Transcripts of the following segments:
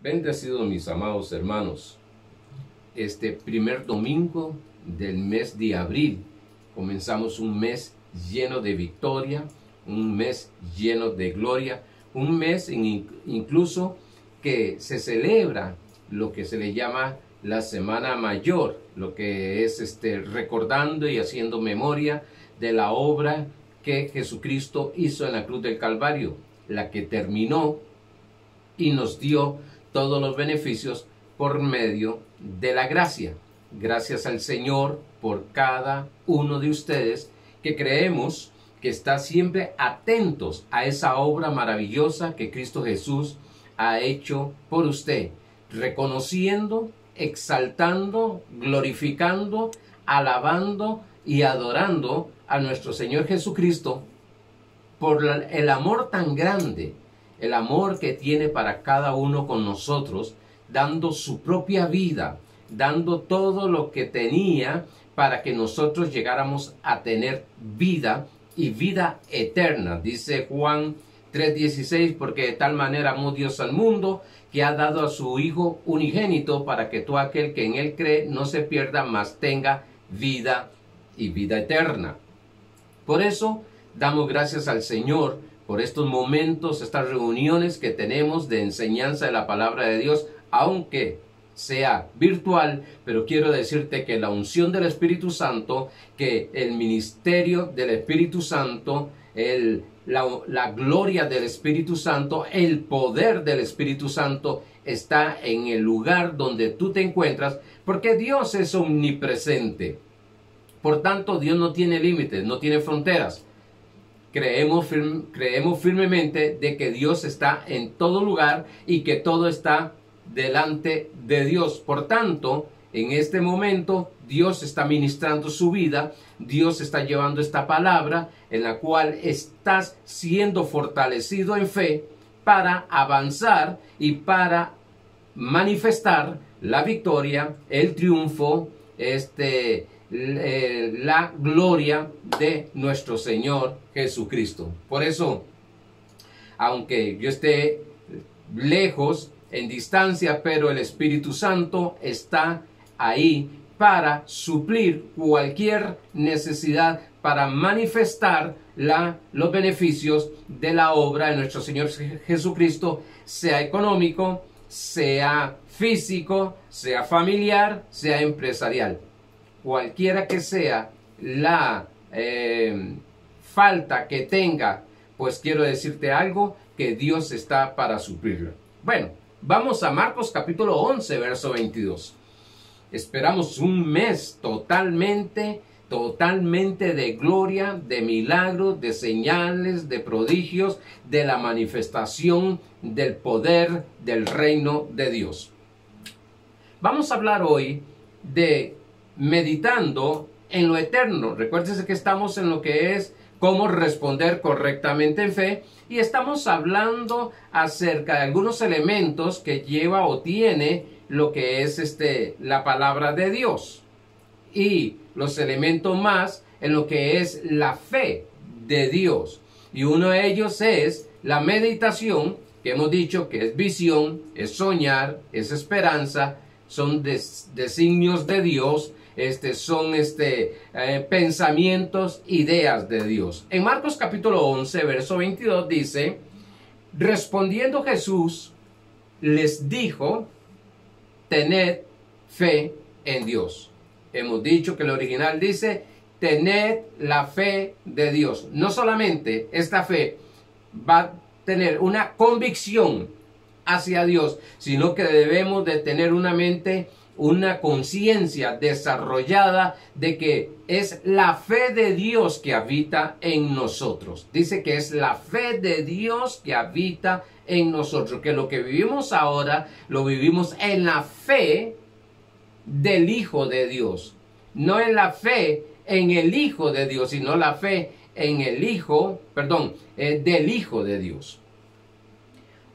Bendecidos mis amados hermanos, este primer domingo del mes de abril comenzamos un mes lleno de victoria, un mes lleno de gloria, un mes incluso que se celebra lo que se le llama la Semana Mayor, lo que es recordando y haciendo memoria de la obra que Jesucristo hizo en la cruz del Calvario, la que terminó y nos dio todos los beneficios por medio de la gracia. Gracias al Señor por cada uno de ustedes que creemos que está siempre atentos a esa obra maravillosa que Cristo Jesús ha hecho por usted, reconociendo, exaltando, glorificando, alabando y adorando a nuestro Señor Jesucristo por el amor tan grande, el amor que tiene para cada uno con nosotros, dando su propia vida, dando todo lo que tenía para que nosotros llegáramos a tener vida y vida eterna. Dice Juan 3:16, porque de tal manera amó Dios al mundo, que ha dado a su Hijo unigénito, para que todo aquel que en él cree no se pierda, mas tenga vida y vida eterna. Por eso damos gracias al Señor por estos momentos, estas reuniones que tenemos de enseñanza de la palabra de Dios, aunque sea virtual, pero quiero decirte que la unción del Espíritu Santo, que el ministerio del Espíritu Santo, la gloria del Espíritu Santo, el poder del Espíritu Santo está en el lugar donde tú te encuentras, porque Dios es omnipresente. Por tanto, Dios no tiene límites, no tiene fronteras. Creemos firmemente de que Dios está en todo lugar y que todo está delante de Dios. Por tanto, en este momento Dios está ministrando su vida, Dios está llevando esta palabra en la cual estás siendo fortalecido en fe para avanzar y para manifestar la victoria, el triunfo, la gloria de nuestro Señor Jesucristo. Por eso, aunque yo esté lejos, en distancia, pero el Espíritu Santo está ahí para suplir cualquier necesidad, para manifestar los beneficios de la obra de nuestro Señor Jesucristo, sea económico, sea físico, sea familiar, sea empresarial. Cualquiera que sea la falta que tenga, pues quiero decirte algo, que Dios está para suplirlo. Bueno, vamos a Marcos capítulo 11, verso 22. Esperamos un mes totalmente de gloria, de milagros, de señales, de prodigios, de la manifestación del poder del reino de Dios. Vamos a hablar hoy de meditando en lo eterno. Recuérdense que estamos en lo que es cómo responder correctamente en fe, y estamos hablando acerca de algunos elementos que lleva o tiene lo que es la palabra de Dios, y los elementos más en lo que es la fe de Dios. Y uno de ellos es la meditación, que hemos dicho que es visión, es soñar, es esperanza, son designios de Dios, son pensamientos, ideas de Dios. En Marcos capítulo 11, verso 22 dice: respondiendo Jesús les dijo, tened fe en Dios. Hemos dicho que el original dice, tened la fe de Dios. No solamente esta fe va a tener una convicción hacia Dios, sino que debemos de tener una mente, una conciencia desarrollada de que es la fe de Dios que habita en nosotros. Dice que es la fe de Dios que habita en nosotros, que lo que vivimos ahora lo vivimos en la fe del Hijo de Dios, no en la fe en el Hijo de Dios, sino la fe en el Hijo, del Hijo de Dios.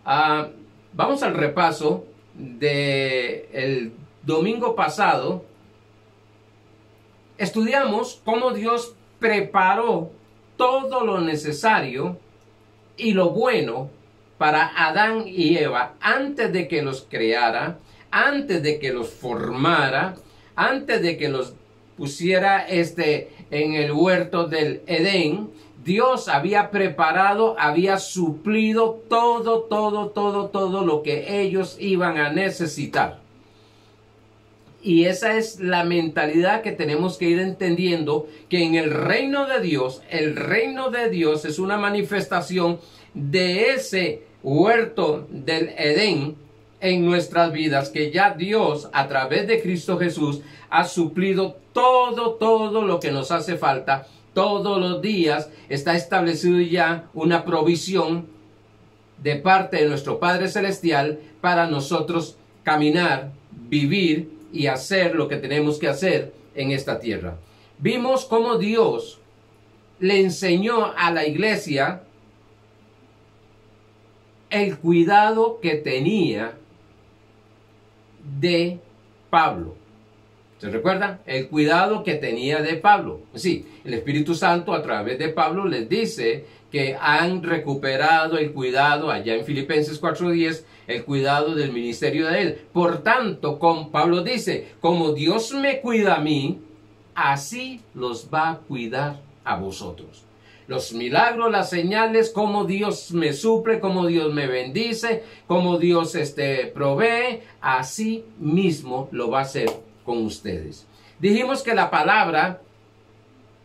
Vamos al repaso del domingo pasado. Estudiamos cómo Dios preparó todo lo necesario y lo bueno para Adán y Eva antes de que los creara, antes de que los formara, antes de que los pusiera en el huerto del Edén. Dios había preparado, había suplido todo lo que ellos iban a necesitar. Y esa es la mentalidad que tenemos que ir entendiendo, que en el reino de Dios es una manifestación de ese huerto del Edén en nuestras vidas, que ya Dios a través de Cristo Jesús ha suplido todo lo que nos hace falta. Todos los días está establecido ya una provisión de parte de nuestro Padre Celestial para nosotros caminar, vivir y hacer lo que tenemos que hacer en esta tierra. Vimos cómo Dios le enseñó a la iglesia el cuidado que tenía de Pablo. ¿Se recuerda? El cuidado que tenía de Pablo. Sí, el Espíritu Santo a través de Pablo les dice que han recuperado el cuidado, allá en Filipenses 4:10, el cuidado del ministerio de él. Por tanto, Pablo dice, como Dios me cuida a mí, así los va a cuidar a vosotros. Los milagros, las señales, cómo Dios me suple, cómo Dios me bendice, cómo Dios provee, así mismo lo va a hacer con ustedes. Dijimos que la palabra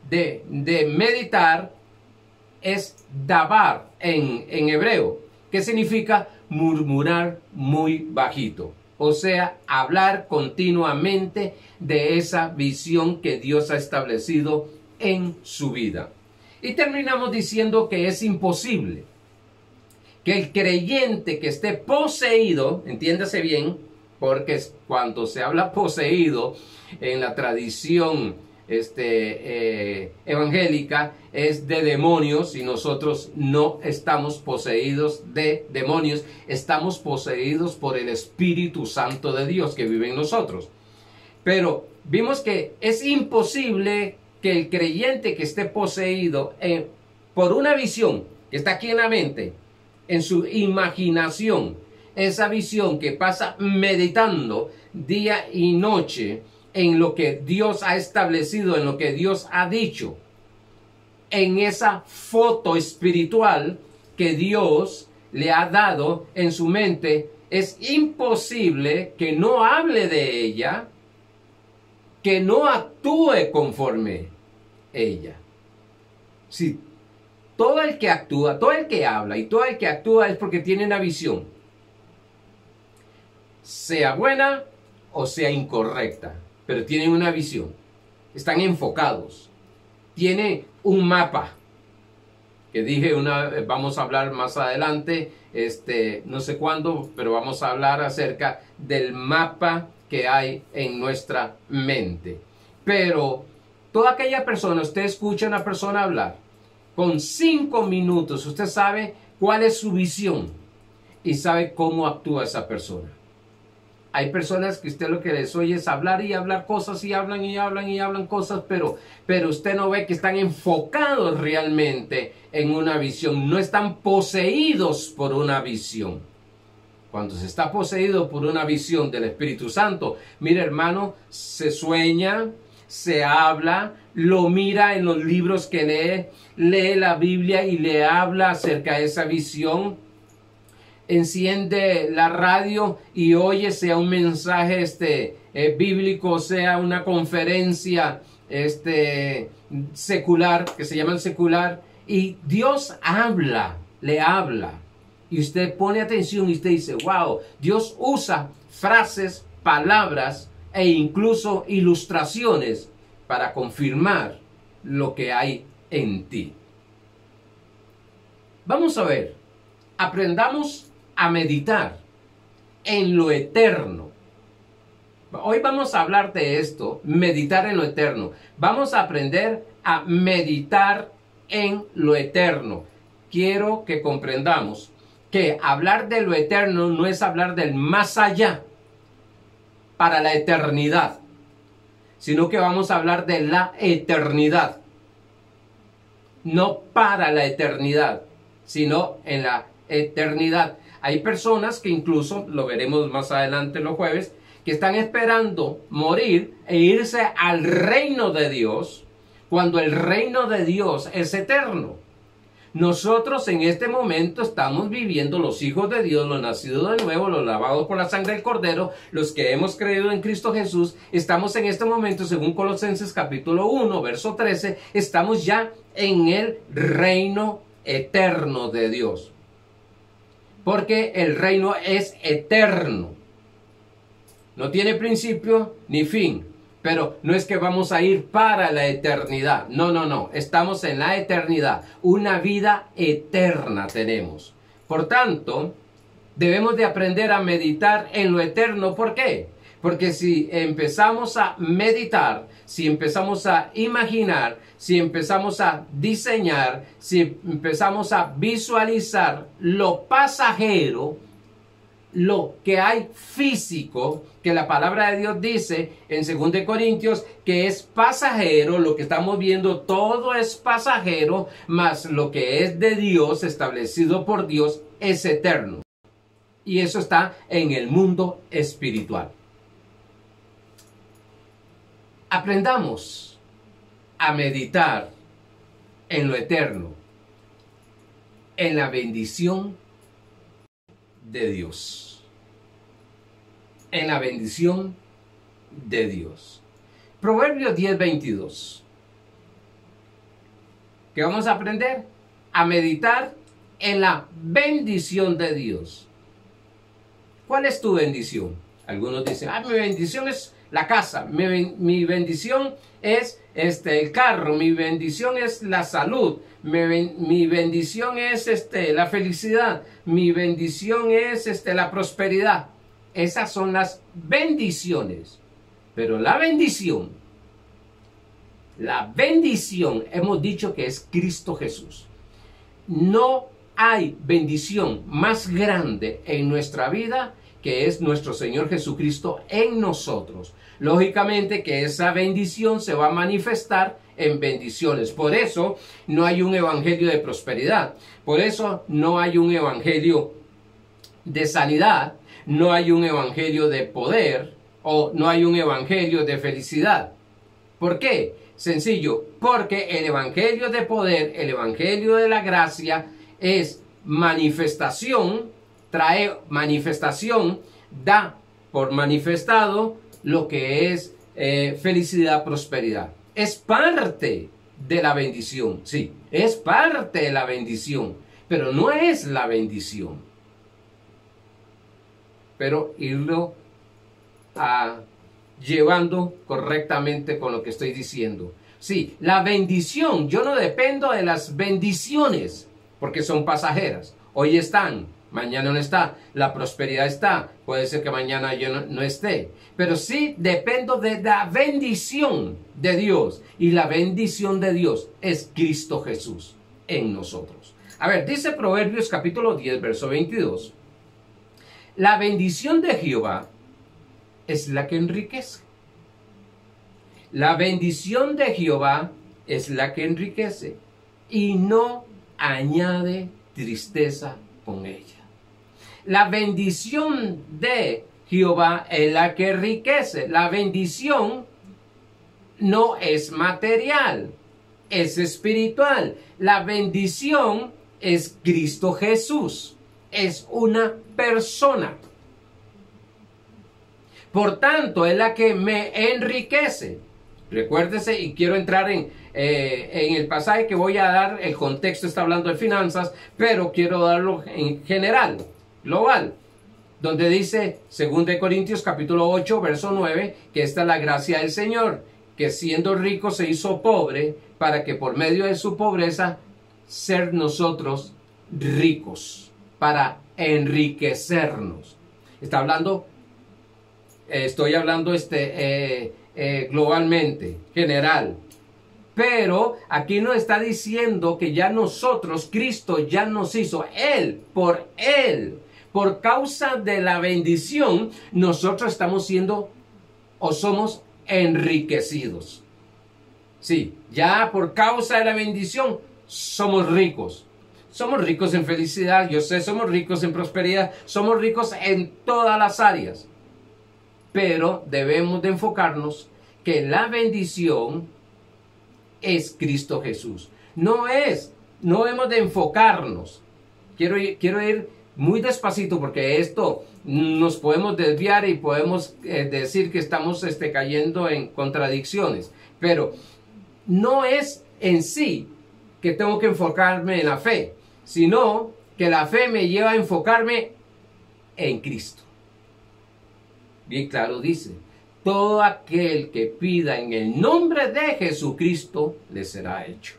de meditar es dabar en hebreo, que significa murmurar muy bajito, o sea, hablar continuamente de esa visión que Dios ha establecido en su vida. Y terminamos diciendo que es imposible que el creyente que esté poseído, entiéndase bien, porque cuando se habla poseído en la tradición evangélica es de demonios, y nosotros no estamos poseídos de demonios, estamos poseídos por el Espíritu Santo de Dios que vive en nosotros. Pero vimos que es imposible que el creyente que esté poseído por una visión que está aquí en la mente, en su imaginación, esa visión que pasa meditando día y noche en lo que Dios ha establecido, en lo que Dios ha dicho, en esa foto espiritual que Dios le ha dado en su mente, es imposible que no hable de ella, que no actúe conforme ella. Si todo el que actúa, todo el que habla y todo el que actúa es porque tiene una visión, sea buena o sea incorrecta, pero tienen una visión, están enfocados, tienen un mapa, que dije vamos a hablar más adelante, no sé cuándo, pero vamos a hablar acerca del mapa que hay en nuestra mente. Pero toda aquella persona, usted escucha a una persona hablar, con 5 minutos usted sabe cuál es su visión y sabe cómo actúa esa persona. Hay personas que usted lo que les oye es hablar y hablar cosas, y hablan cosas, pero usted no ve que están enfocados realmente en una visión, no están poseídos por una visión. Cuando se está poseído por una visión del Espíritu Santo, mira hermano, se sueña, se habla, lo mira en los libros que lee la Biblia y le habla acerca de esa visión. Enciende la radio y oye, sea un mensaje bíblico, sea una conferencia secular, que se llama secular, y Dios habla, le habla. Y usted pone atención y usted dice, wow, Dios usa frases, palabras e incluso ilustraciones para confirmar lo que hay en ti. Vamos a ver, aprendamos a meditar en lo eterno. Hoy vamos a hablar de esto, meditar en lo eterno. Vamos a aprender a meditar en lo eterno. Quiero que comprendamos que hablar de lo eterno no es hablar del más allá para la eternidad, sino que vamos a hablar de la eternidad. No para la eternidad, sino en la eternidad. Hay personas que incluso, lo veremos más adelante los jueves, que están esperando morir e irse al reino de Dios, cuando el reino de Dios es eterno. Nosotros en este momento estamos viviendo, los hijos de Dios, los nacidos de nuevo, los lavados por la sangre del Cordero, los que hemos creído en Cristo Jesús, estamos en este momento, según Colosenses capítulo 1, verso 13, estamos ya en el reino eterno de Dios. Porque el reino es eterno. No tiene principio ni fin. Pero no es que vamos a ir para la eternidad. No, no, no. Estamos en la eternidad. Una vida eterna tenemos. Por tanto, debemos de aprender a meditar en lo eterno. ¿Por qué? Porque si empezamos a meditar, si empezamos a imaginar, si empezamos a diseñar, si empezamos a visualizar lo pasajero, lo que hay físico, que la palabra de Dios dice en 2 Corintios que es pasajero, lo que estamos viendo todo es pasajero, mas lo que es de Dios, establecido por Dios, es eterno. Y eso está en el mundo espiritual. Aprendamos a meditar en lo eterno, en la bendición de Dios, en la bendición de Dios. Proverbios 10:22. ¿Qué vamos a aprender? A meditar en la bendición de Dios. ¿Cuál es tu bendición? Algunos dicen, mi bendición es la casa, mi bendición es el carro, mi bendición es la salud, mi bendición es la felicidad, mi bendición es la prosperidad. Esas son las bendiciones. Pero la bendición, hemos dicho que es Cristo Jesús. No hay bendición más grande en nuestra vida que es nuestro Señor Jesucristo en nosotros. Lógicamente que esa bendición se va a manifestar en bendiciones. Por eso no hay un evangelio de prosperidad. Por eso no hay un evangelio de sanidad. No hay un evangelio de poder. O no hay un evangelio de felicidad. ¿Por qué? Sencillo. Porque el evangelio de poder, el evangelio de la gracia es manifestación, trae manifestación, da por manifestado lo que es felicidad, prosperidad. Es parte de la bendición, sí, es parte de la bendición, pero no es la bendición. Pero irlo llevando correctamente con lo que estoy diciendo. Sí, la bendición, yo no dependo de las bendiciones, porque son pasajeras. Hoy están, mañana no está. La prosperidad está, puede ser que mañana yo no esté. Pero sí dependo de la bendición de Dios. Y la bendición de Dios es Cristo Jesús en nosotros. A ver, dice Proverbios capítulo 10, verso 22. La bendición de Jehová es la que enriquece. La bendición de Jehová es la que enriquece y no añade tristeza con ella. La bendición de Jehová es la que enriquece. La bendición no es material, es espiritual. La bendición es Cristo Jesús, es una persona. Por tanto, es la que me enriquece. Recuérdese, y quiero entrar en el pasaje que voy a dar, el contexto está hablando de finanzas, pero quiero darlo en general, global, donde dice 2 Corintios capítulo 8, verso 9, que esta es la gracia del Señor, que siendo rico se hizo pobre, para que por medio de su pobreza ser nosotros ricos, para enriquecernos. Está hablando, estoy hablando globalmente, general. Pero aquí nos está diciendo que ya nosotros, Cristo ya nos hizo, Él, por causa de la bendición, nosotros estamos siendo o somos enriquecidos. Sí, ya por causa de la bendición somos ricos. Somos ricos en felicidad, yo sé, somos ricos en prosperidad, somos ricos en todas las áreas. Pero debemos de enfocarnos que la bendición es Cristo Jesús. No hemos de enfocarnos. Quiero ir muy despacito porque esto nos podemos desviar y podemos decir que estamos cayendo en contradicciones. Pero no es en sí que tengo que enfocarme en la fe, sino que la fe me lleva a enfocarme en Cristo. Bien claro dice, todo aquel que pida en el nombre de Jesucristo le será hecho.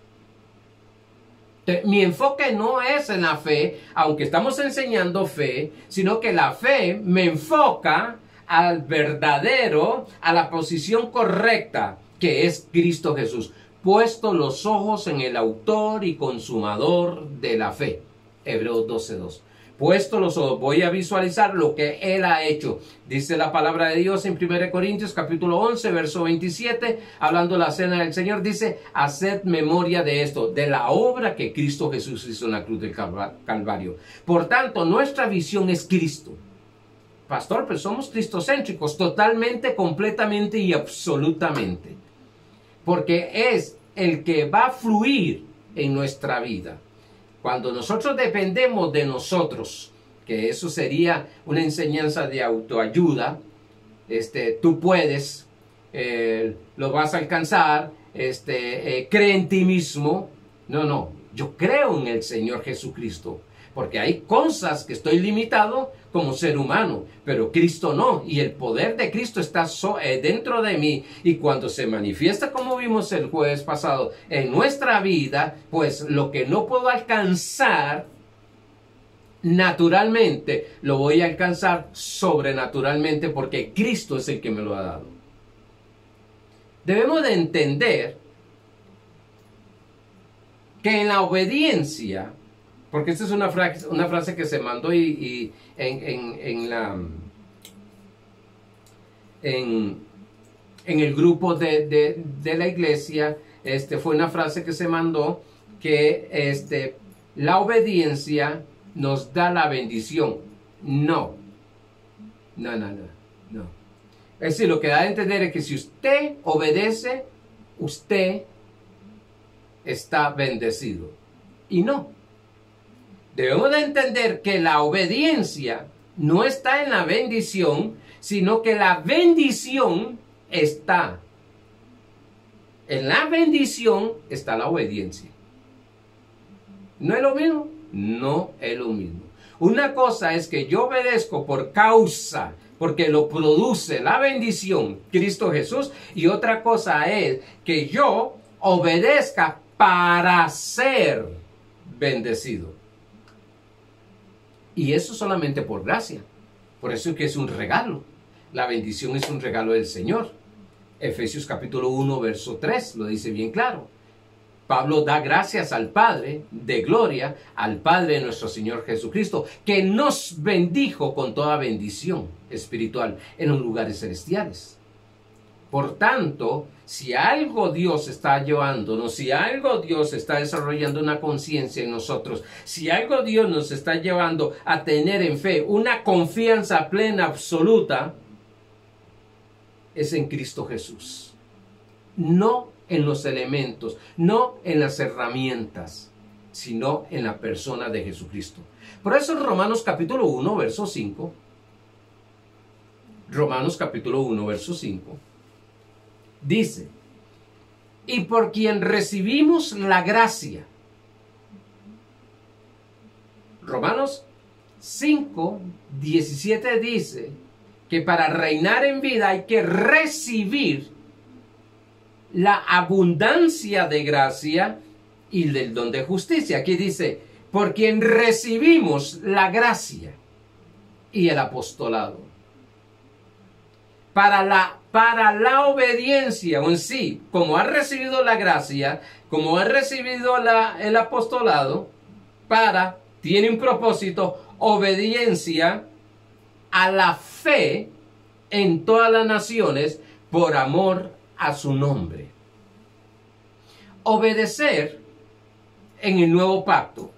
Mi enfoque no es en la fe, aunque estamos enseñando fe, sino que la fe me enfoca al verdadero, a la posición correcta, que es Cristo Jesús. Puesto los ojos en el autor y consumador de la fe. Hebreos 12:2. Puesto los ojos, voy a visualizar lo que Él ha hecho. Dice la palabra de Dios en 1 Corintios capítulo 11, verso 27, hablando de la cena del Señor, dice, haced memoria de esto, de la obra que Cristo Jesús hizo en la cruz del Calvario. Por tanto, nuestra visión es Cristo. Pastor, pero somos cristocéntricos, totalmente, completamente y absolutamente. Porque es el que va a fluir en nuestra vida. Cuando nosotros dependemos de nosotros, que eso sería una enseñanza de autoayuda, tú puedes, lo vas a alcanzar, cree en ti mismo. No, yo creo en el Señor Jesucristo. Porque hay cosas que estoy limitado como ser humano, pero Cristo no. Y el poder de Cristo está dentro de mí. Y cuando se manifiesta, como vimos el jueves pasado, en nuestra vida, pues lo que no puedo alcanzar naturalmente, lo voy a alcanzar sobrenaturalmente porque Cristo es el que me lo ha dado. Debemos de entender que en la obediencia, porque esta es una frase que se mandó en el grupo de la iglesia, fue una frase que se mandó que la obediencia nos da la bendición. No. Es decir, lo que da a entender es que si usted obedece, usted está bendecido. Y no. Debemos de entender que la obediencia no está en la bendición, sino que la bendición está. En la bendición está la obediencia. ¿No es lo mismo? No es lo mismo. Una cosa es que yo obedezco por causa, porque lo produce la bendición, Cristo Jesús, y otra cosa es que yo obedezca para ser bendecido. Y eso solamente por gracia. Por eso es que es un regalo. La bendición es un regalo del Señor. Efesios capítulo 1, verso 3 lo dice bien claro. Pablo da gracias al Padre de gloria, al Padre de nuestro Señor Jesucristo, que nos bendijo con toda bendición espiritual en los lugares celestiales. Por tanto, si algo Dios está llevándonos, si algo Dios está desarrollando una conciencia en nosotros, si algo Dios nos está llevando a tener en fe una confianza plena, absoluta, es en Cristo Jesús. No en los elementos, no en las herramientas, sino en la persona de Jesucristo. Por eso Romanos capítulo 1, verso 5, Romanos capítulo 1, verso 5, dice, y por quien recibimos la gracia. Romanos 5, 17 dice que para reinar en vida hay que recibir la abundancia de gracia y del don de justicia. Aquí dice, por quien recibimos la gracia y el apostolado. Para la obediencia en sí, como ha recibido la gracia, como ha recibido el apostolado, tiene un propósito, obediencia a la fe en todas las naciones por amor a su nombre. Obedecer en el nuevo pacto.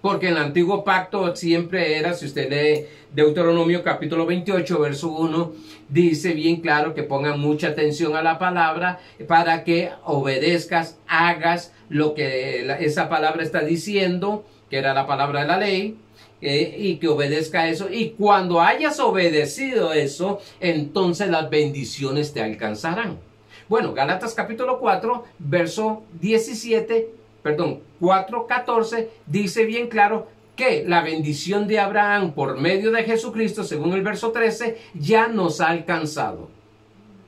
Porque en el antiguo pacto siempre era, si usted lee Deuteronomio capítulo 28, verso 1, dice bien claro que pongan mucha atención a la palabra para que obedezcas, hagas lo que esa palabra está diciendo, que era la palabra de la ley, y que obedezca eso. Y cuando hayas obedecido eso, entonces las bendiciones te alcanzarán. Bueno, Gálatas capítulo 4, verso 4:14 dice bien claro que la bendición de Abraham por medio de Jesucristo, según el verso 13, ya nos ha alcanzado.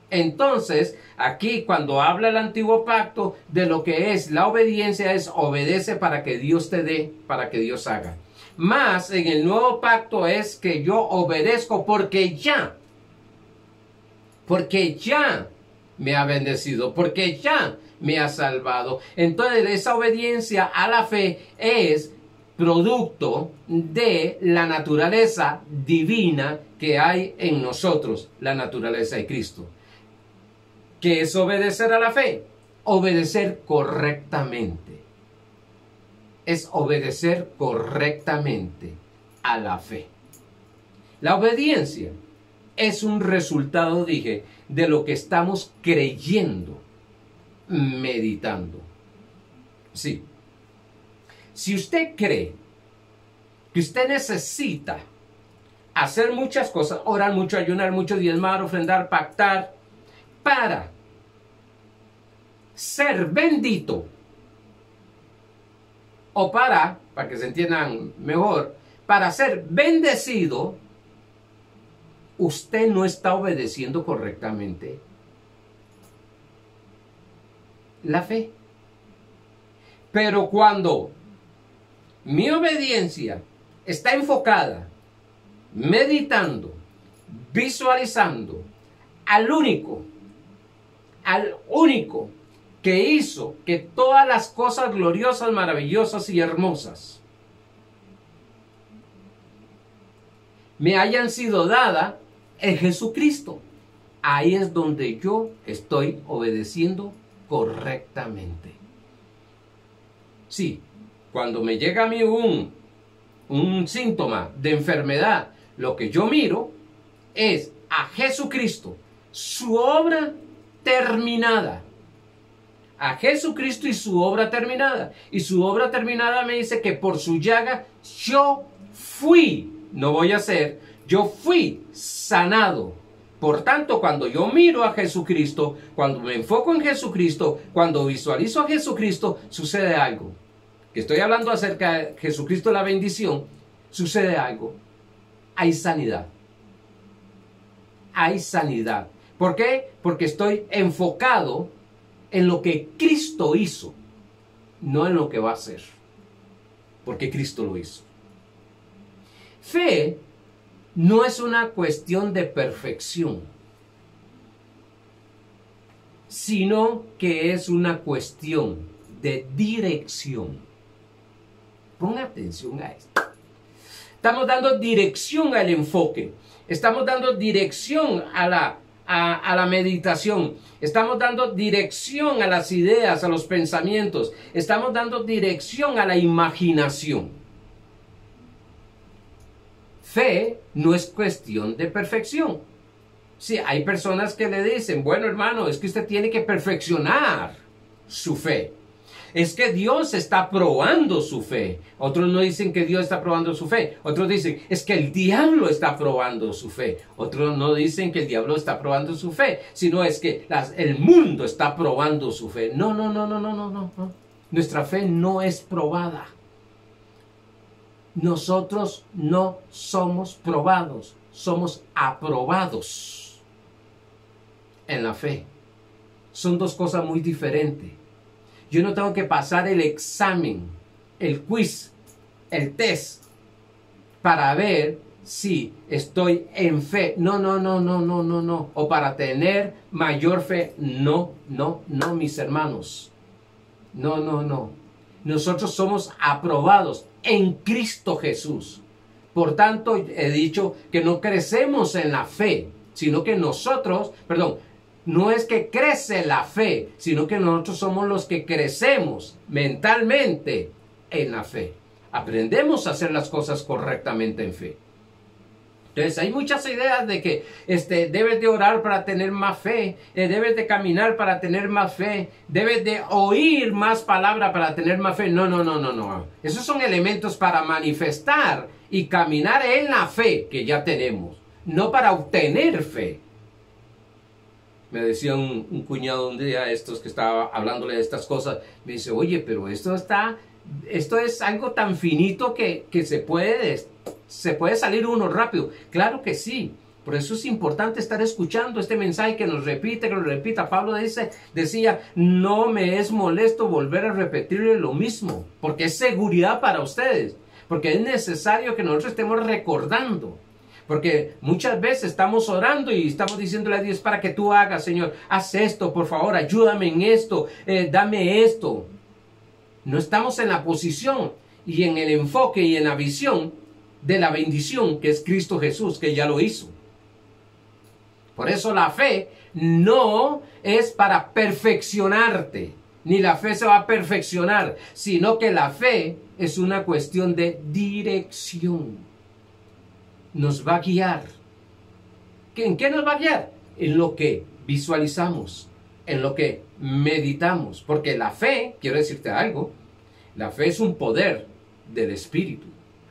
Entonces, aquí cuando habla el antiguo pacto de lo que es la obediencia, es obedece para que Dios te dé, para que Dios haga. Más en el nuevo pacto es que yo obedezco porque ya me ha bendecido, porque ya me ha salvado. Entonces esa obediencia a la fe es producto de la naturaleza divina que hay en nosotros, la naturaleza de Cristo. ¿Qué es obedecer a la fe? Obedecer correctamente. Es obedecer correctamente a la fe. La obediencia es un resultado, dije, de lo que estamos creyendo, meditando. Sí. Si usted cree que usted necesita hacer muchas cosas, orar mucho, ayunar mucho, diezmar, ofrendar, pactar, para ser bendito, o para que se entiendan mejor, para ser bendecido, usted no está obedeciendo correctamente la fe. Pero cuando mi obediencia está enfocada, meditando, visualizando al único que hizo que todas las cosas gloriosas, maravillosas y hermosas me hayan sido dadas en Jesucristo, ahí es donde yo estoy obedeciendo correctamente. Sí, cuando me llega a mí un síntoma de enfermedad, lo que yo miro es a Jesucristo, su obra terminada. A Jesucristo y su obra terminada. Y su obra terminada me dice que por su llaga yo fui, no voy a ser, yo fui sanado. Por tanto, cuando yo miro a Jesucristo, cuando me enfoco en Jesucristo, cuando visualizo a Jesucristo, sucede algo. Que estoy hablando acerca de Jesucristo, la bendición, sucede algo. Hay sanidad. Hay sanidad. ¿Por qué? Porque estoy enfocado en lo que Cristo hizo, no en lo que va a hacer. Porque Cristo lo hizo. Fe no es una cuestión de perfección, sino que es una cuestión de dirección. Ponga atención a esto. Estamos dando dirección al enfoque. Estamos dando dirección a la meditación. Estamos dando dirección a las ideas, a los pensamientos. Estamos dando dirección a la imaginación. Fe no es cuestión de perfección. Sí, hay personas que le dicen, bueno hermano, es que usted tiene que perfeccionar su fe. Es que Dios está probando su fe. Otros no dicen que Dios está probando su fe. Otros dicen, es que el diablo está probando su fe. Otros no dicen que el diablo está probando su fe, sino es que el mundo está probando su fe. No. Nuestra fe no es probada. Nosotros no somos probados, somos aprobados en la fe. Son dos cosas muy diferentes. Yo no tengo que pasar el examen, el quiz, el test, para ver si estoy en fe. No. O para tener mayor fe. No, mis hermanos. No. Nosotros somos aprobados en Cristo Jesús. Por tanto, he dicho que no crecemos en la fe, sino que nosotros, no es que crece la fe, sino que nosotros somos los que crecemos mentalmente en la fe. Aprendemos a hacer las cosas correctamente en fe. Entonces hay muchas ideas de que debes de orar para tener más fe, debes de caminar para tener más fe, debes de oír más palabra para tener más fe. No, no, no, no, no. Esos son elementos para manifestar y caminar en la fe que ya tenemos, no para obtener fe. Me decía un cuñado un día, estos que estaba hablándole de estas cosas, me dice, oye, pero esto es algo tan finito que se puede salir uno rápido. Claro que sí. Por eso es importante estar escuchando este mensaje que nos repite, que nos repita. Pablo decía, no me es molesto volver a repetirle lo mismo, porque es seguridad para ustedes, porque es necesario que nosotros estemos recordando. Porque muchas veces estamos orando y estamos diciéndole a Dios para que tú hagas, Señor, haz esto, por favor, ayúdame en esto, dame esto. No estamos en la posición y en el enfoque y en la visión de la bendición que es Cristo Jesús, que ya lo hizo. Por eso la fe no es para perfeccionarte, ni la fe se va a perfeccionar, sino que la fe es una cuestión de dirección. Nos va a guiar. ¿En qué nos va a guiar? En lo que visualizamos, en lo que meditamos. Porque la fe, quiero decirte algo, la fe es un poder del Espíritu.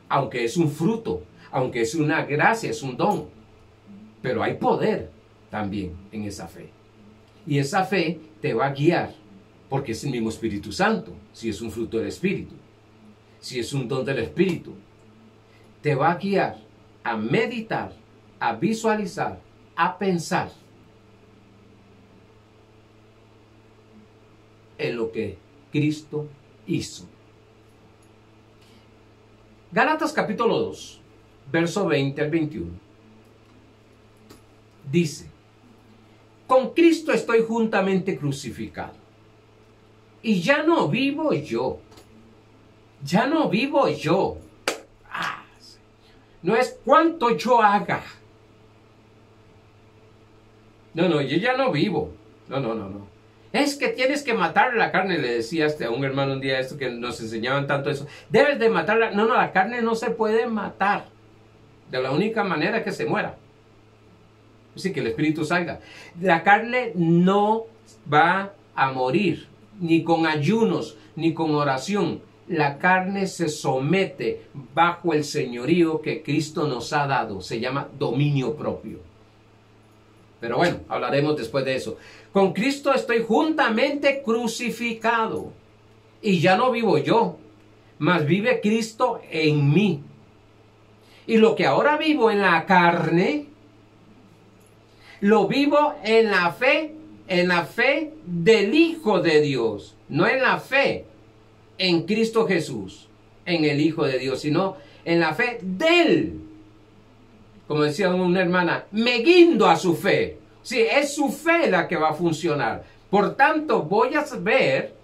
Aunque es un fruto, aunque es una gracia, es un don. Pero hay poder también en esa fe. Y esa fe te va a guiar, porque es el mismo Espíritu Santo, si es un fruto del Espíritu, si es un don del Espíritu. Te va a guiar a meditar, a visualizar, a pensar en lo que Cristo hizo. Gálatas capítulo 2, verso 20 al 21. Dice, con Cristo estoy juntamente crucificado. Y ya no vivo yo. Ya no vivo yo. No es cuánto yo haga. No, yo ya no vivo. No. Es que tienes que matar la carne, le decía a un hermano un día esto que nos enseñaban tanto eso. Debes de matarla. No, la carne no se puede matar. De la única manera que se muera. Así que el espíritu salga. La carne no va a morir, ni con ayunos, ni con oración. La carne se somete bajo el señorío que Cristo nos ha dado. Se llama dominio propio. Pero bueno, hablaremos después de eso. Con Cristo estoy juntamente crucificado. Y ya no vivo yo, mas vive Cristo en mí. Y lo que ahora vivo en la carne, lo vivo en la fe del Hijo de Dios. No en la fe en Cristo Jesús, en el Hijo de Dios, sino en la fe de Él. Como decía una hermana, me guindo a su fe. Sí, es su fe la que va a funcionar. Por tanto, voy a ver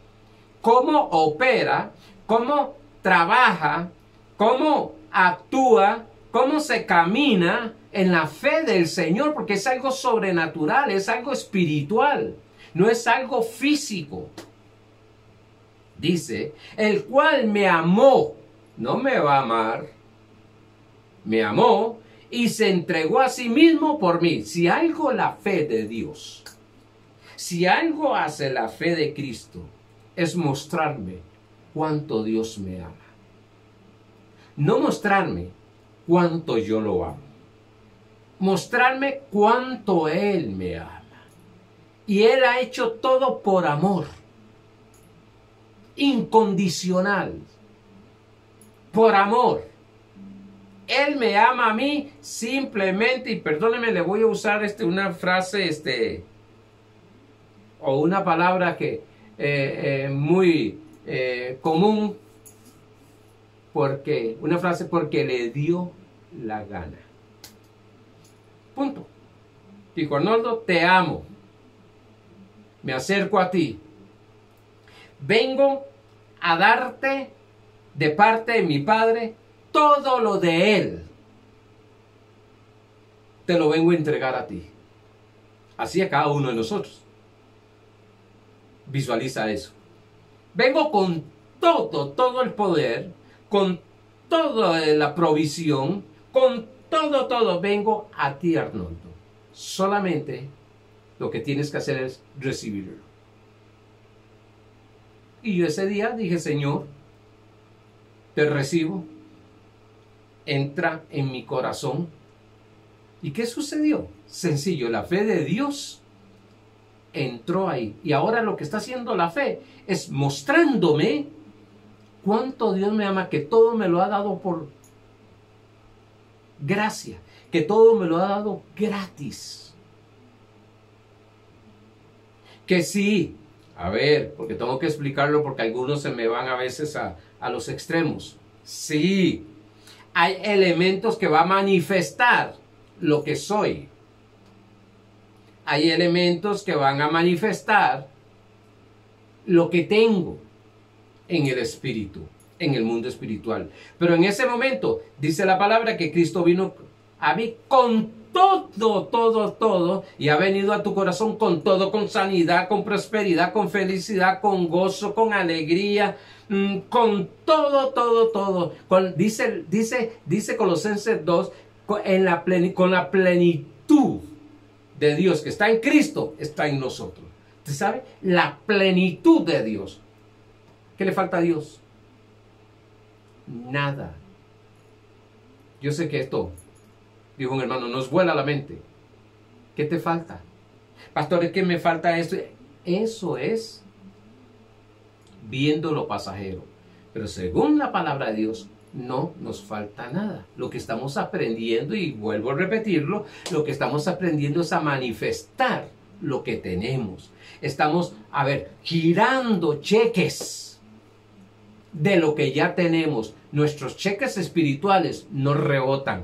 cómo opera, cómo trabaja, cómo actúa, cómo se camina en la fe del Señor, porque es algo sobrenatural, es algo espiritual, no es algo físico. Dice, el cual me amó, no me va a amar, me amó y se entregó a sí mismo por mí. Si algo la fe de Dios, si algo hace la fe de Cristo, es mostrarme cuánto Dios me ama. No mostrarme cuánto yo lo amo. Mostrarme cuánto Él me ama. Y Él ha hecho todo por amor. Incondicional. Por amor. Él me ama a mí simplemente, y perdóneme, le voy a usar una frase, o una palabra que muy común, porque le dio la gana. Punto. Dijo Arnoldo, te amo. Me acerco a ti. Vengo a darte de parte de mi Padre todo lo de Él. Te lo vengo a entregar a ti. Así a cada uno de nosotros. Visualiza eso. Vengo con todo el poder, con toda la provisión, con todo, vengo a ti, Arnoldo. Solamente lo que tienes que hacer es recibirlo. Y yo ese día dije, Señor, te recibo, entra en mi corazón. ¿Y qué sucedió? Sencillo, la fe de Dios entró ahí. Y ahora lo que está haciendo la fe es mostrándome cuánto Dios me ama, que todo me lo ha dado por gracia, que todo me lo ha dado gratis. Que sí, a ver, porque tengo que explicarlo porque algunos se me van a veces a los extremos. Sí, hay elementos que va a manifestar lo que soy. Hay elementos que van a manifestar lo que tengo en el espíritu, en el mundo espiritual. Pero en ese momento dice la palabra que Cristo vino a mí con todo, y ha venido a tu corazón con todo, con sanidad, con prosperidad, con felicidad, con gozo, con alegría, con todo. Dice Colosenses 2, con la plenitud de Dios que está en Cristo, está en nosotros. ¿Usted sabe? La plenitud de Dios. ¿Qué le falta a Dios? Nada. Yo sé que esto, dijo un hermano, nos vuela la mente. ¿Qué te falta? Pastor, es que me falta esto. Eso es viendo lo pasajero. Pero según la palabra de Dios, no nos falta nada. Lo que estamos aprendiendo, y vuelvo a repetirlo, lo que estamos aprendiendo es a manifestar lo que tenemos. Estamos, girando cheques de lo que ya tenemos. Nuestros cheques espirituales no rebotan.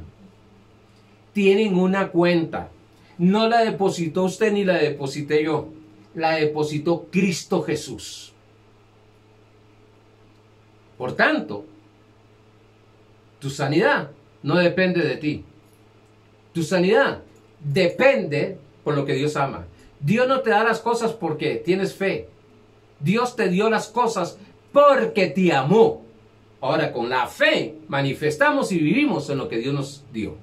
Tienen una cuenta. No la depositó usted ni la deposité yo. La depositó Cristo Jesús. Por tanto, tu sanidad no depende de ti. Tu sanidad depende por lo que Dios ama. Dios no te da las cosas porque tienes fe. Dios te dio las cosas porque te amó. Ahora, con la fe manifestamos y vivimos en lo que Dios nos dio.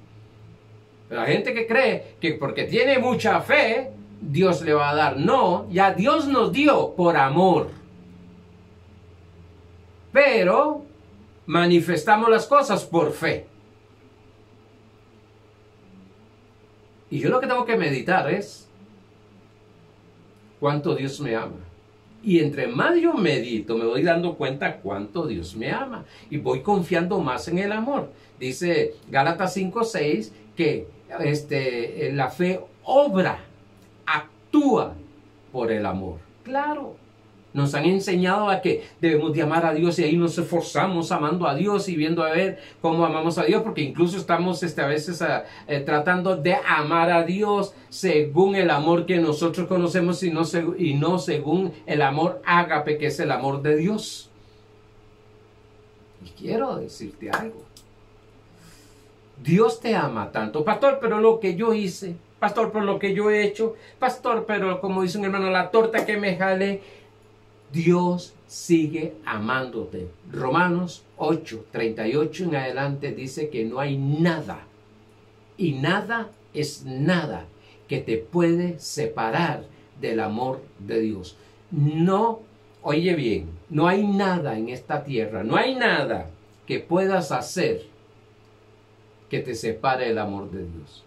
Pero la gente que cree que porque tiene mucha fe, Dios le va a dar. No, ya Dios nos dio por amor. Pero manifestamos las cosas por fe. Y yo lo que tengo que meditar es cuánto Dios me ama. Y entre más yo medito, me voy dando cuenta cuánto Dios me ama. Y voy confiando más en el amor. Dice Gálatas 5:6 que la fe obra, actúa por el amor. Claro. Nos han enseñado a que debemos de amar a Dios y ahí nos esforzamos amando a Dios y viendo a ver cómo amamos a Dios, porque incluso estamos a veces tratando de amar a Dios según el amor que nosotros conocemos y no según el amor ágape, que es el amor de Dios. Y quiero decirte algo. Dios te ama tanto, pastor, pero lo que yo hice, pastor, por lo que yo he hecho, pastor, pero como dice un hermano, la torta que me jalé. Dios sigue amándote. Romanos 8:38 en adelante dice que no hay nada, y nada es nada, que te puede separar del amor de Dios. No, oye bien, no hay nada en esta tierra, no hay nada que puedas hacer que te separe del amor de Dios.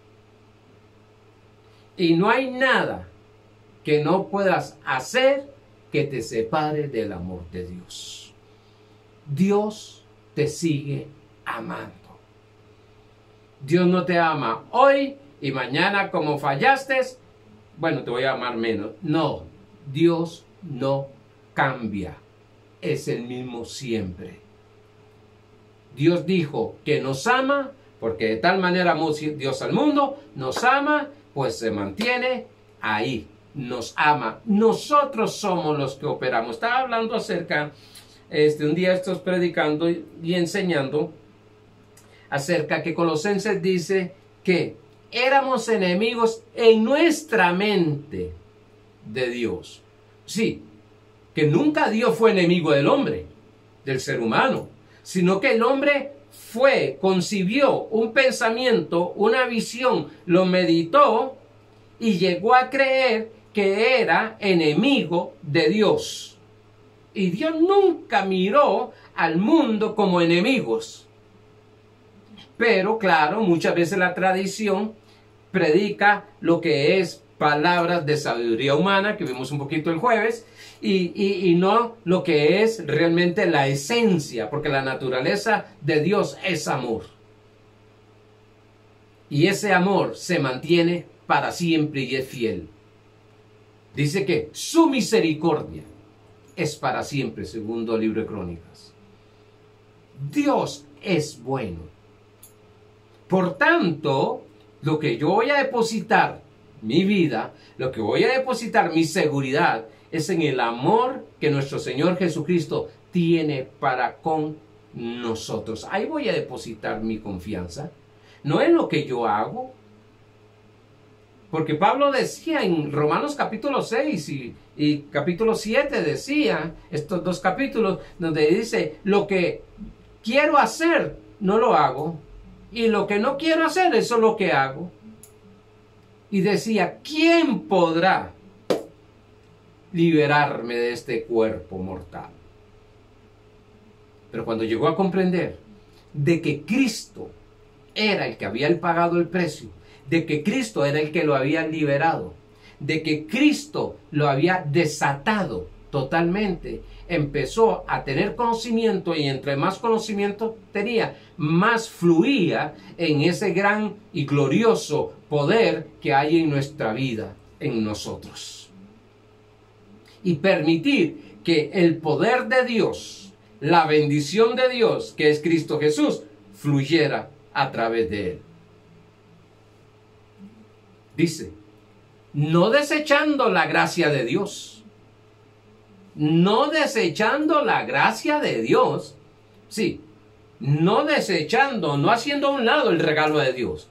Y no hay nada que no puedas hacer que te separe del amor de Dios. Dios te sigue amando. Dios no te ama hoy y mañana como fallaste, bueno, te voy a amar menos. No, Dios no cambia. Es el mismo siempre. Dios dijo que nos ama, porque de tal manera amó Dios al mundo, nos ama, pues se mantiene ahí. Nos ama. Nosotros somos los que operamos. Estaba hablando acerca, un día estoy predicando y enseñando acerca que Colosenses dice que éramos enemigos en nuestra mente de Dios. Sí, que nunca Dios fue enemigo del hombre, del ser humano, sino que el hombre concibió un pensamiento, una visión, lo meditó y llegó a creer que era enemigo de Dios. Y Dios nunca miró al mundo como enemigos. Pero claro, muchas veces la tradición predica lo que es palabras de sabiduría humana, que vimos un poquito el jueves, y no lo que es realmente la esencia, porque la naturaleza de Dios es amor. Y ese amor se mantiene para siempre y es fiel. Dice que su misericordia es para siempre, segundo libro de Crónicas. Dios es bueno. Por tanto, lo que yo voy a depositar mi vida, lo que voy a depositar mi seguridad, es en el amor que nuestro Señor Jesucristo tiene para con nosotros. Ahí voy a depositar mi confianza. No en lo que yo hago. Porque Pablo decía en Romanos capítulo 6 y capítulo 7 decía, estos dos capítulos, donde dice, lo que quiero hacer, no lo hago. Y lo que no quiero hacer, eso es lo que hago. Y decía, ¿quién podrá liberarme de este cuerpo mortal? Pero cuando llegó a comprender de que Cristo era el que había pagado el precio, de que Cristo era el que lo había liberado, de que Cristo lo había desatado totalmente, empezó a tener conocimiento, y entre más conocimiento tenía, más fluía en ese gran y glorioso poder que hay en nuestra vida, en nosotros. Y permitir que el poder de Dios, la bendición de Dios, que es Cristo Jesús, fluyera a través de él. Dice, no desechando la gracia de Dios. No desechando la gracia de Dios. Sí, no desechando, no haciendo a un lado el regalo de Dios.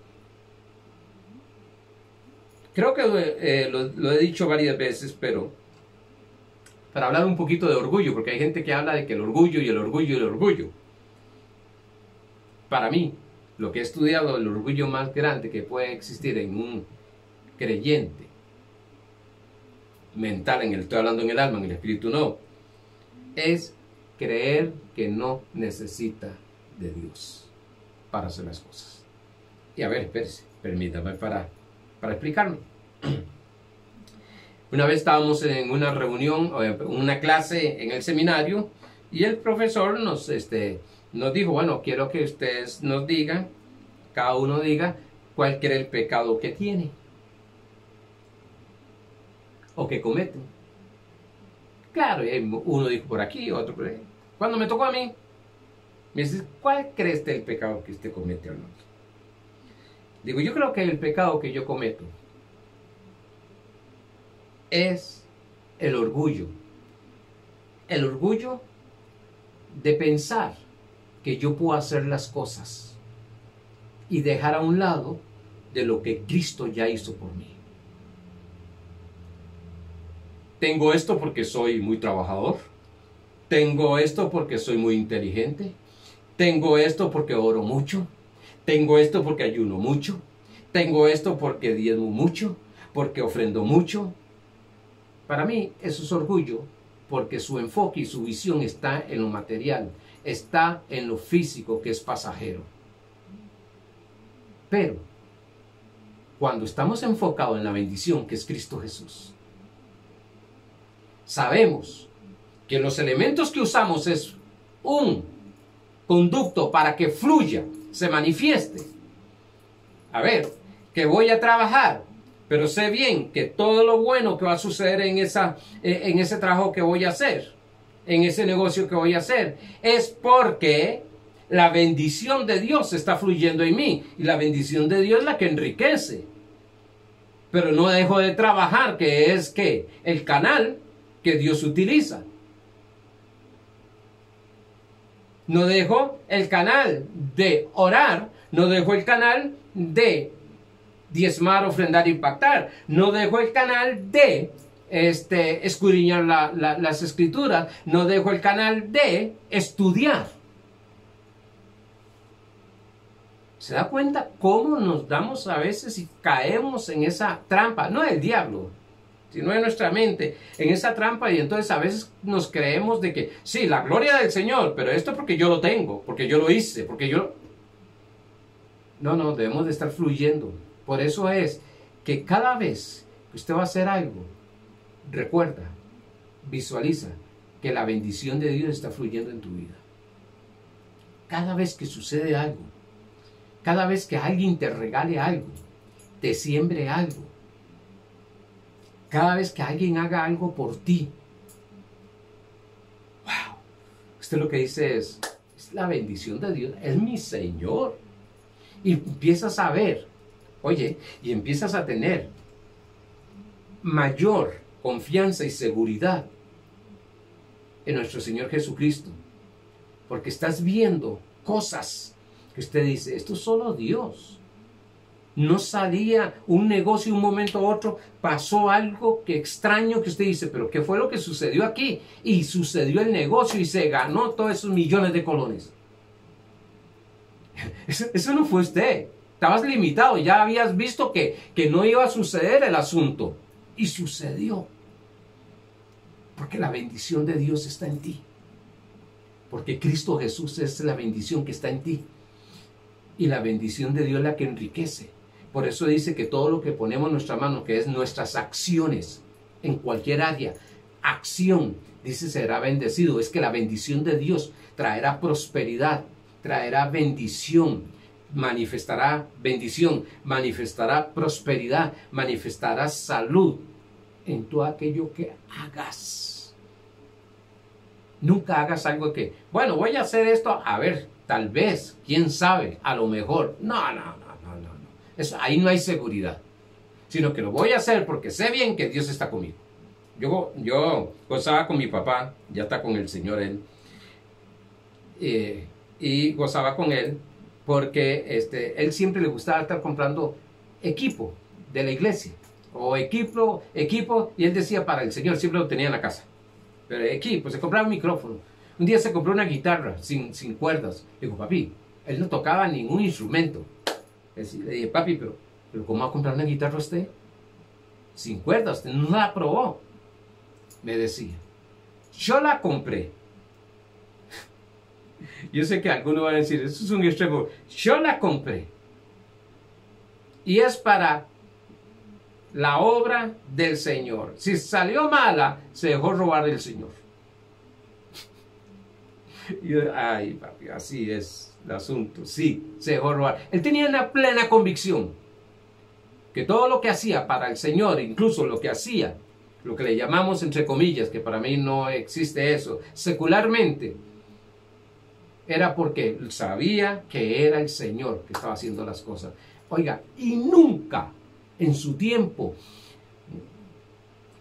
Creo que lo he dicho varias veces, pero para hablar un poquito de orgullo, porque hay gente que habla de que el orgullo y el orgullo y el orgullo. Para mí, lo que he estudiado, el orgullo más grande que puede existir en un creyente mental, estoy hablando en el alma, en el espíritu no, es creer que no necesita de Dios para hacer las cosas. Y a ver, espérese, permítame para explicarme. Una vez estábamos en una reunión, una clase en el seminario, y el profesor nos dijo, bueno, quiero que ustedes nos digan, cada uno diga, cuál cree el pecado que tiene o que cometen. Claro, y uno dijo por aquí, otro por ahí. Cuando me tocó a mí, me dice, ¿cuál crees el pecado que usted comete, Arnoldo? Digo, yo creo que el pecado que yo cometo es el orgullo. El orgullo de pensar que yo puedo hacer las cosas y dejar a un lado de lo que Cristo ya hizo por mí. Tengo esto porque soy muy trabajador. Tengo esto porque soy muy inteligente. Tengo esto porque oro mucho. Tengo esto porque ayuno mucho. Tengo esto porque diezmo mucho. Porque ofrendo mucho. Para mí eso es orgullo, porque su enfoque y su visión está en lo material. Está en lo físico, que es pasajero. Pero cuando estamos enfocados en la bendición que es Cristo Jesús, sabemos que los elementos que usamos es un conducto para que fluya, se manifieste. A ver, que voy a trabajar, pero sé bien que todo lo bueno que va a suceder en ese trabajo que voy a hacer, en ese negocio que voy a hacer, es porque la bendición de Dios está fluyendo en mí. Y la bendición de Dios es la que enriquece. Pero no dejo de trabajar, que es que el canal que Dios utiliza. No dejo el canal de orar, no dejo el canal de diezmar, ofrendar, impactar, no dejo el canal de escudriñar las escrituras, no dejo el canal de estudiar. ¿Se da cuenta cómo nos damos a veces y caemos en esa trampa? No del diablo, sino de nuestra mente, en esa trampa, y entonces a veces nos creemos de que, sí, la gloria del Señor, pero esto porque yo lo tengo, porque yo lo hice, porque yo... No, debemos de estar fluyendo. Por eso es que cada vez que usted va a hacer algo, recuerda, visualiza que la bendición de Dios está fluyendo en tu vida. Cada vez que sucede algo, cada vez que alguien te regale algo, te siembre algo, cada vez que alguien haga algo por ti, wow, usted lo que dice es la bendición de Dios, es mi Señor. Y empiezas a ver, oye, y empiezas a tener mayor confianza y seguridad en nuestro Señor Jesucristo, porque estás viendo cosas que usted dice, esto es solo Dios. No salía un negocio un momento a otro, pasó algo que extraño que usted dice, pero ¿qué fue lo que sucedió aquí? Y sucedió el negocio y se ganó todos esos millones de colones. Eso no fue usted. Estabas limitado, ya habías visto que no iba a suceder el asunto. Y sucedió. Porque la bendición de Dios está en ti. Porque Cristo Jesús es la bendición que está en ti. Y la bendición de Dios es la que enriquece. Por eso dice que todo lo que ponemos en nuestra mano, que es nuestras acciones, en cualquier área, acción, dice, será bendecido. Es que la bendición de Dios traerá prosperidad, traerá bendición, manifestará bendición, manifestará prosperidad, manifestará salud en todo aquello que hagas. Nunca hagas algo que, bueno, voy a hacer esto, a ver, tal vez, quién sabe, a lo mejor. No. Eso, ahí no hay seguridad, sino que lo voy a hacer porque sé bien que Dios está conmigo. Yo gozaba con mi papá, ya está con el Señor él, y gozaba con él porque él siempre le gustaba estar comprando equipo de la iglesia, o equipo, y él decía para el Señor, siempre lo tenía en la casa, pero equipo, se compraba un micrófono. Un día se compró una guitarra sin cuerdas. Digo, papi, él no tocaba ningún instrumento. Le dije, papi, pero ¿cómo va a comprar una guitarra usted? Sin cuerdas, usted no la probó. Me decía, yo la compré. Yo sé que algunos van a decir, eso es un extremo. Yo la compré. Y es para la obra del Señor. Si salió mala, se dejó robar del Señor. Ay, papi, así es el asunto. Sí, se dejó robar. Él tenía una plena convicción que todo lo que hacía para el Señor, incluso lo que hacía, lo que le llamamos entre comillas, que para mí no existe eso, secularmente, era porque sabía que era el Señor que estaba haciendo las cosas. Oiga, y nunca en su tiempo,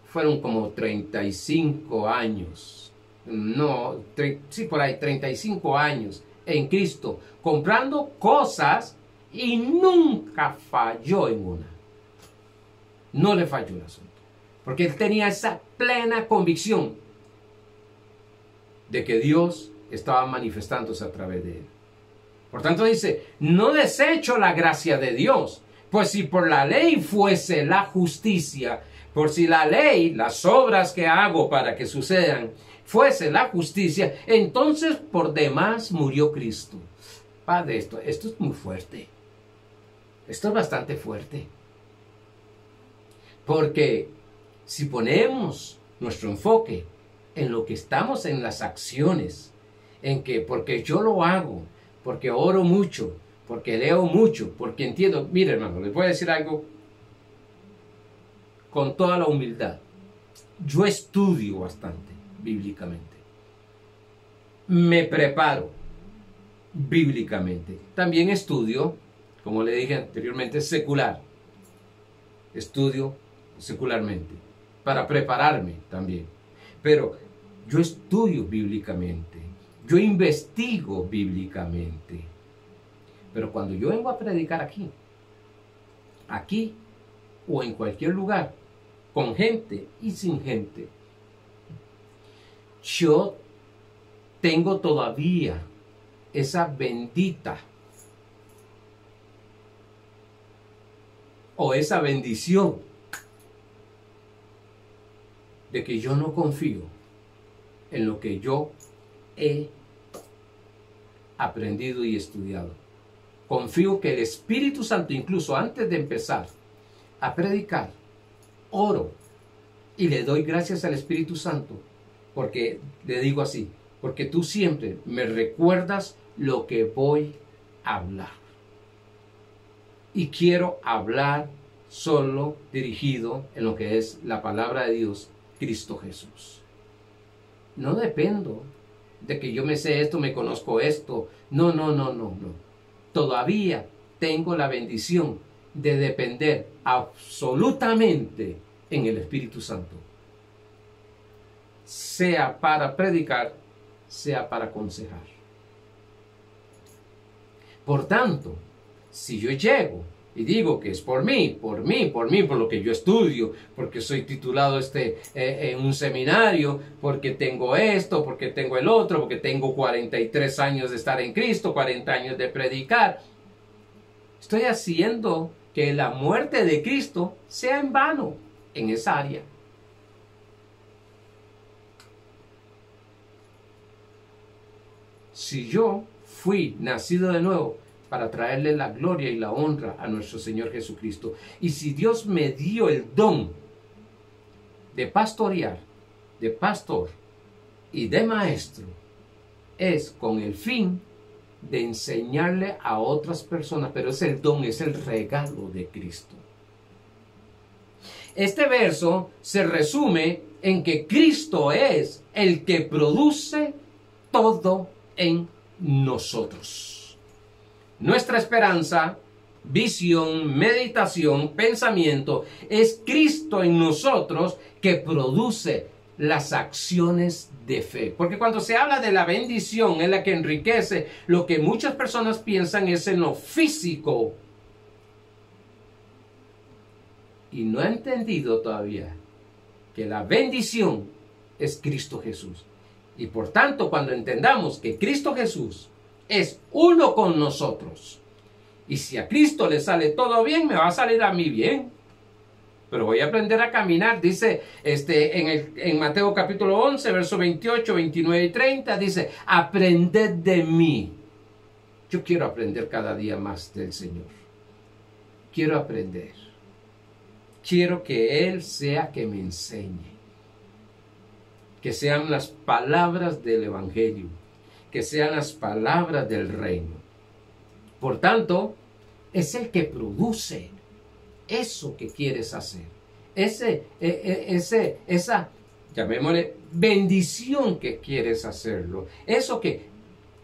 fueron como 35 años, no, sí, por ahí 35 años en Cristo, comprando cosas y nunca falló en una. No le falló el asunto, porque él tenía esa plena convicción de que Dios estaba manifestándose a través de él. Por tanto dice, no desecho la gracia de Dios, pues si por la ley fuese la justicia, por si la ley, las obras que hago para que sucedan, fuese la justicia, entonces por demás murió Cristo. Padre, esto es muy fuerte. Esto es bastante fuerte. Porque si ponemos nuestro enfoque en lo que estamos en las acciones, en que porque yo lo hago, porque oro mucho, porque leo mucho, porque entiendo. Mire, hermano, les voy a decir algo con toda la humildad. Yo estudio bastante bíblicamente. Me preparo bíblicamente. También estudio, como le dije anteriormente, secular. Estudio secularmente para prepararme también. Pero yo estudio bíblicamente. Yo investigo bíblicamente. Pero cuando yo vengo a predicar aquí o en cualquier lugar, con gente y sin gente, yo tengo todavía esa bendita o esa bendición de que yo no confío en lo que yo he aprendido y estudiado. Confío que el Espíritu Santo, incluso antes de empezar a predicar, oro y le doy gracias al Espíritu Santo, porque le digo así, porque tú siempre me recuerdas lo que voy a hablar. Y quiero hablar solo dirigido en lo que es la palabra de Dios, Cristo Jesús. No dependo de que yo me sé esto, me conozco esto. No. Todavía tengo la bendición de depender absolutamente en el Espíritu Santo. Sea para predicar, sea para aconsejar. Por tanto, si yo llego y digo que es por mí, por lo que yo estudio, porque soy titulado en un seminario, porque tengo esto, porque tengo el otro, porque tengo 43 años de estar en Cristo, 40 años de predicar, estoy haciendo que la muerte de Cristo sea en vano en esa área. Si yo fui nacido de nuevo para traerle la gloria y la honra a nuestro Señor Jesucristo, y si Dios me dio el don de pastorear, de pastor y de maestro, es con el fin de enseñarle a otras personas, pero es el don, es el regalo de Cristo. Este verso se resume en que Cristo es el que produce todo en nosotros. Nuestra esperanza, visión, meditación, pensamiento, es Cristo en nosotros que produce las acciones de fe. Porque cuando se habla de la bendición, es la que enriquece, lo que muchas personas piensan es en lo físico. Y no ha entendido todavía que la bendición es Cristo Jesús. Y por tanto, cuando entendamos que Cristo Jesús es uno con nosotros, y si a Cristo le sale todo bien, me va a salir a mí bien. Pero voy a aprender a caminar, dice en Mateo capítulo 11, verso 28, 29 y 30, dice, aprended de mí. Yo quiero aprender cada día más del Señor. Quiero aprender. Quiero que Él sea que me enseñe. Que sean las palabras del Evangelio. Que sean las palabras del reino. Por tanto, es el que produce eso que quieres hacer. Esa, llamémosle, bendición que quieres hacerlo. Eso que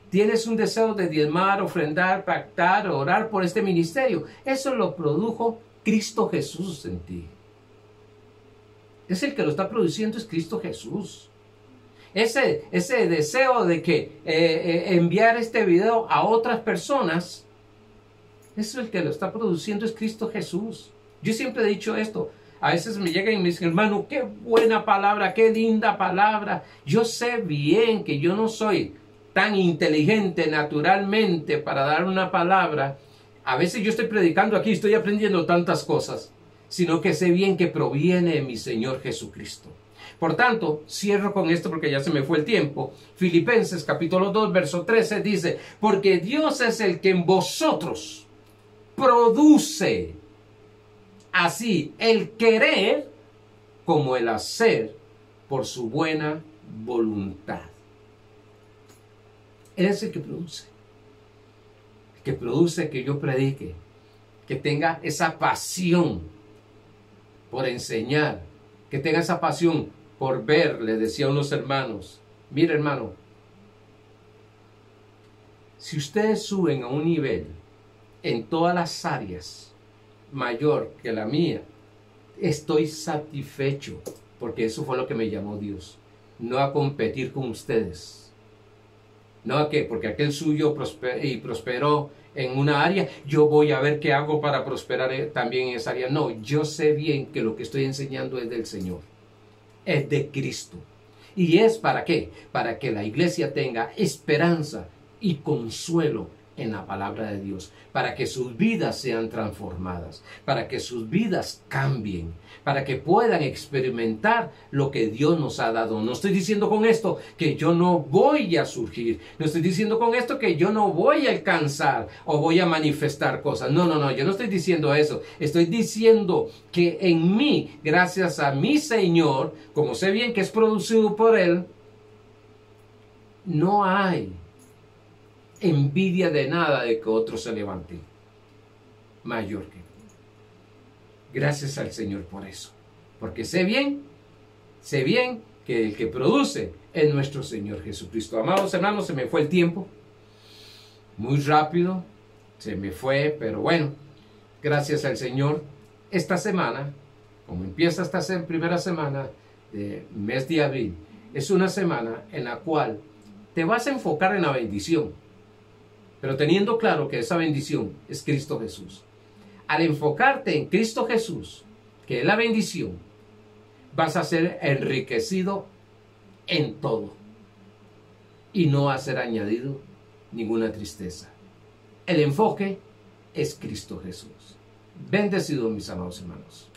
tienes un deseo de diezmar, ofrendar, pactar, orar por este ministerio. Eso lo produjo Cristo Jesús en ti. Es el que lo está produciendo, es Cristo Jesús. Ese deseo de que enviar este video a otras personas, eso es el que lo está produciendo, es Cristo Jesús. Yo siempre he dicho esto. A veces me llegan y me dicen, hermano, qué buena palabra, qué linda palabra. Yo sé bien que yo no soy tan inteligente naturalmente para dar una palabra. A veces yo estoy predicando aquí, estoy aprendiendo tantas cosas, sino que sé bien que proviene de mi Señor Jesucristo. Por tanto, cierro con esto porque ya se me fue el tiempo. Filipenses capítulo 2, verso 13 dice, porque Dios es el que en vosotros produce así el querer como el hacer por su buena voluntad. Él es el que produce. El que produce que yo predique, que tenga esa pasión por enseñar, que tenga esa pasión por ver, le decía a unos hermanos, mire hermano, si ustedes suben a un nivel en todas las áreas mayor que la mía, estoy satisfecho, porque eso fue lo que me llamó Dios, no a competir con ustedes, no a que porque aquel suyo prosperó en una área, yo voy a ver qué hago para prosperar también en esa área. No, yo sé bien que lo que estoy enseñando es del Señor, es de Cristo. ¿Y es para qué? Para que la iglesia tenga esperanza y consuelo en la palabra de Dios, para que sus vidas sean transformadas, para que sus vidas cambien, para que puedan experimentar lo que Dios nos ha dado. No estoy diciendo con esto que yo no voy a surgir, no estoy diciendo con esto que yo no voy a alcanzar o voy a manifestar cosas. No, yo no estoy diciendo eso. Estoy diciendo que en mí, gracias a mi Señor, como sé bien que es producido por Él, no hay envidia de nada de que otro se levante mayor que mí. Gracias al Señor por eso, porque sé bien que el que produce es nuestro Señor Jesucristo. Amados hermanos, se me fue el tiempo muy rápido, se me fue, pero bueno, gracias al Señor. Esta semana, como empieza esta primera semana del mes de abril, es una semana en la cual te vas a enfocar en la bendición, pero teniendo claro que esa bendición es Cristo Jesús. Al enfocarte en Cristo Jesús, que es la bendición, vas a ser enriquecido en todo y no va a ser añadido ninguna tristeza. El enfoque es Cristo Jesús. Bendecidos mis amados hermanos.